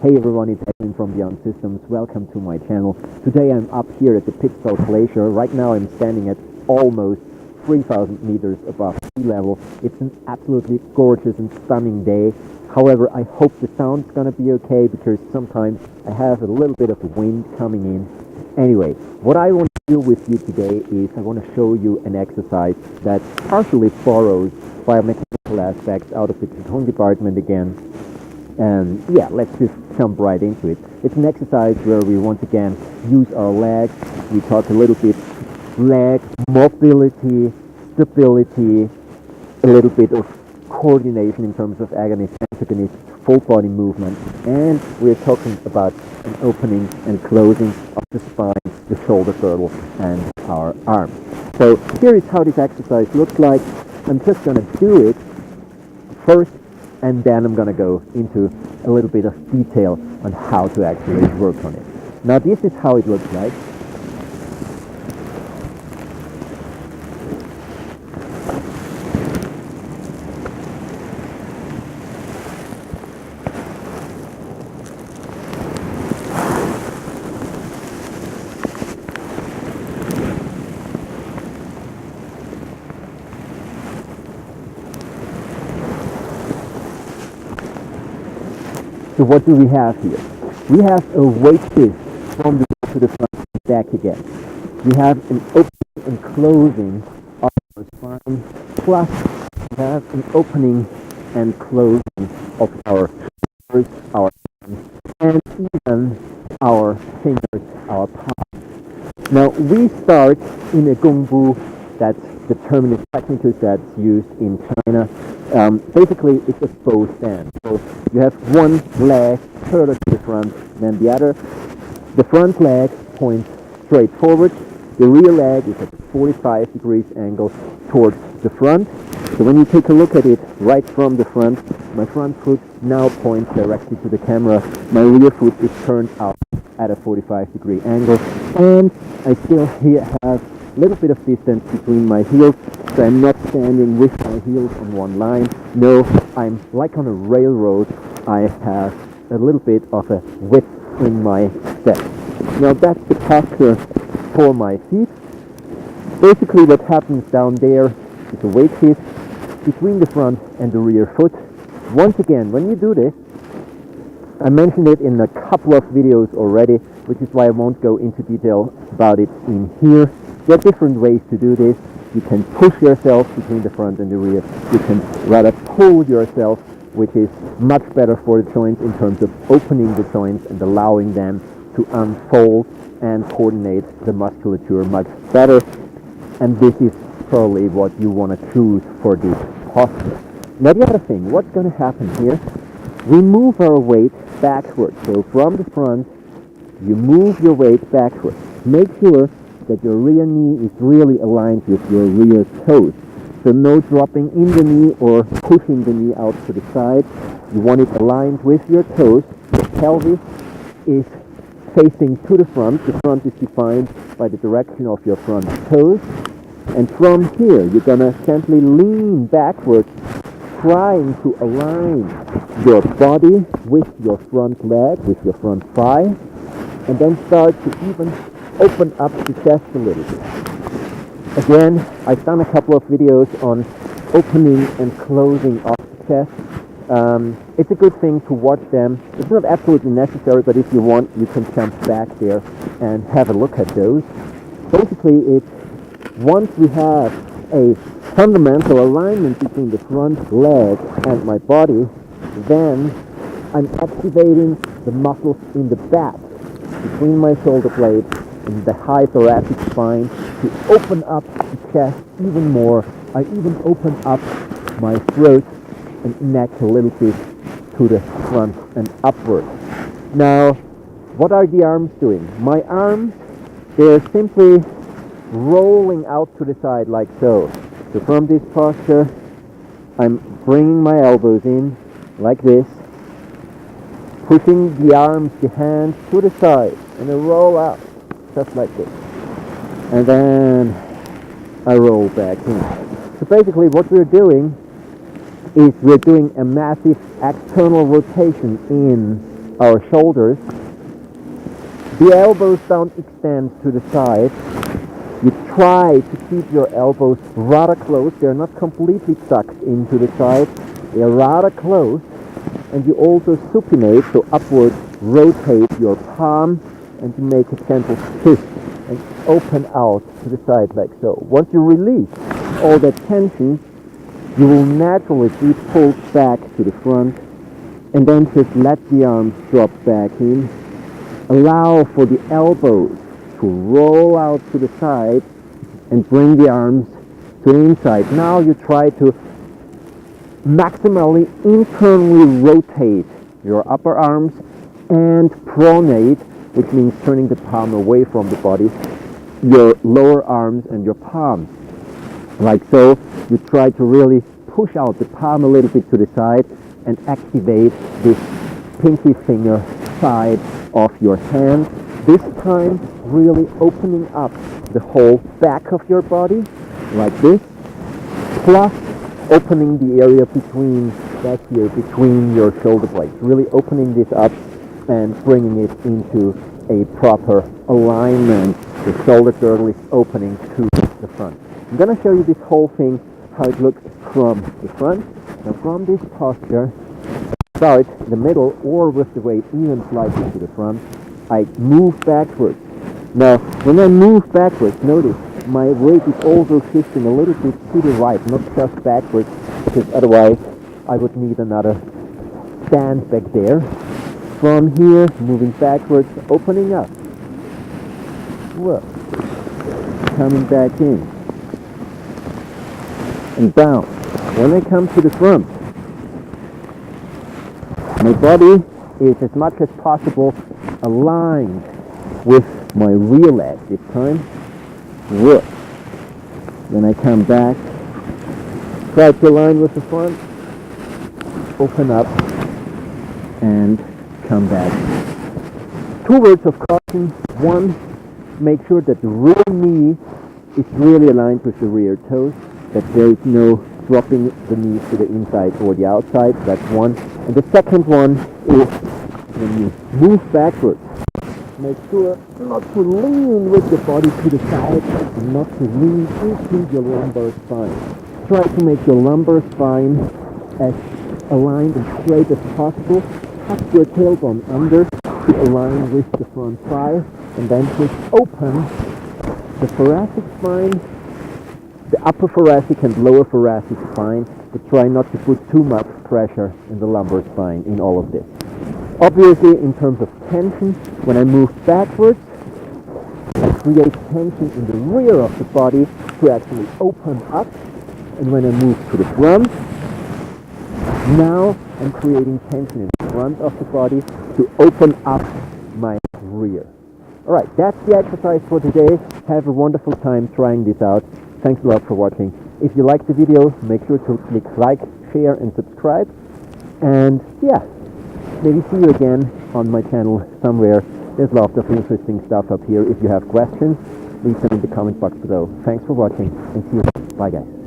Hey everyone, it's Egwin from Beyond Systems. Welcome to my channel. Today I'm up here at the Pittsburgh Glacier. Right now I'm standing at almost 3,000 meters above sea level. It's an absolutely gorgeous and stunning day. However, I hope the sound's gonna be okay because sometimes I have a little bit of wind coming in. Anyway, what I want to do with you today is I want to show you an exercise that partially borrows biomechanical aspects out of the Qigong department again. And yeah, let's just jump right into it. It's an exercise where we once again use our legs. We talk a little bit leg mobility, stability, a little bit of coordination in terms of agonist, antagonist, full body movement, and we're talking about an opening and closing of the spine, the shoulder girdle, and our arms. So here is how this exercise looks like. I'm just going to do it first, and then I'm going to go into a little bit of detail on how to actually work on it. Now this is how it looks like. So what do we have here? We have a weight shift from the back to the front and back again. We have an opening and closing of our spine, plus we have an opening and closing of our shoulders, our arms, and even our fingers, our palms. Now we start in a gongbu, that's the terminus technicus that's used in China. Basically, it's a bow stand. So you have one leg further to the front than the other. The front leg points straight forward. The rear leg is at a 45 degrees angle towards the front. So when you take a look at it right from the front, my front foot now points directly to the camera. My rear foot is turned out at a 45 degree angle. And I still here have a little bit of distance between my heels, so I'm not standing with my heels on one line. No, I'm like on a railroad. I have a little bit of a width in my step. Now that's the posture for my feet. Basically what happens down there is a weight shift between the front and the rear foot. Once again, when you do this, I mentioned it in a couple of videos already, which is why I won't go into detail about it in here. There are different ways to do this. You can push yourself between the front and the rear. You can rather pull yourself, which is much better for the joints in terms of opening the joints and allowing them to unfold and coordinate the musculature much better. And this is probably what you want to choose for this posture. Now the other thing, what's going to happen here? We move our weight backwards. So from the front, you move your weight backwards. Make sure that your rear knee is really aligned with your rear toes. So no dropping in the knee or pushing the knee out to the side. You want it aligned with your toes. The pelvis is facing to the front. The front is defined by the direction of your front toes. And from here, you're going to gently lean backwards, trying to align your body with your front leg, with your front thigh, and then start to even open up the chest a little bit. Again, I've done a couple of videos on opening and closing of the chest. It's a good thing to watch them. It's not absolutely necessary, but if you want, you can jump back there and have a look at those. Basically, it's once we have a fundamental alignment between the front leg and my body, then I'm activating the muscles in the back between my shoulder blades and the high thoracic spine to open up the chest even more. I even open up my throat and neck a little bit to the front and upward. Now, what are the arms doing? My arms, they're simply rolling out to the side like so. So from this posture, I'm bringing my elbows in like this, pushing the arms, the hands to the side, and I roll out just like this. And then I roll back in. So basically what we're doing is we're doing a massive external rotation in our shoulders. The elbows don't extend to the side. You try to keep your elbows rather close. They're not completely tucked into the side. They're rather close. And you also supinate, so upward rotate your palm, and you make a gentle twist and open out to the side like so. Once you release all that tension, you will naturally be pulled back to the front, and then just let the arms drop back in. Allow for the elbows to roll out to the side and bring the arms to the inside. Now you try to maximally internally rotate your upper arms and pronate, which means turning the palm away from the body, your lower arms and your palms. Like so, you try to really push out the palm a little bit to the side and activate this pinky finger side of your hand. This time, really opening up the whole back of your body, like this, plus opening the area between back here, between your shoulder blades. Really opening this up and bringing it into a proper alignment. The shoulder girdle is opening to the front. I'm going to show you this whole thing, how it looks from the front. Now from this posture, start in the middle or with the weight even slightly to the front. I move backwards. Now, when I move backwards, notice my weight is also shifting a little bit to the right, not just backwards, because otherwise I would need another stand back there. From here, moving backwards, opening up. Whoa. Coming back in. And down. When I come to the front, my body is as much as possible aligned with my rear leg this time. Whoop. Then I come back, try to align with the front, open up, and come back. 2 words of caution. 1, make sure that the rear knee is really aligned with the rear toes, that there is no dropping the knees to the inside or the outside. That's 1. And the second one is when you move backwards, make sure not to lean with the body to the side and not to lean into your lumbar spine. Try to make your lumbar spine as aligned and straight as possible. Tuck your tailbone under to align with the front thigh, and then just open the thoracic spine, the upper thoracic and lower thoracic spine, but try not to put too much pressure in the lumbar spine in all of this. Obviously, in terms of tension, when I move backwards, I create tension in the rear of the body to actually open up. And when I move to the front, now I'm creating tension in the front of the body to open up my rear. Alright, that's the exercise for today. Have a wonderful time trying this out. Thanks a lot for watching. If you liked the video, make sure to click like, share and subscribe. And yeah, maybe see you again on my channel somewhere. There's lots of interesting stuff up here. If you have questions, leave them in the comment box below. Thanks for watching and see you. Bye guys.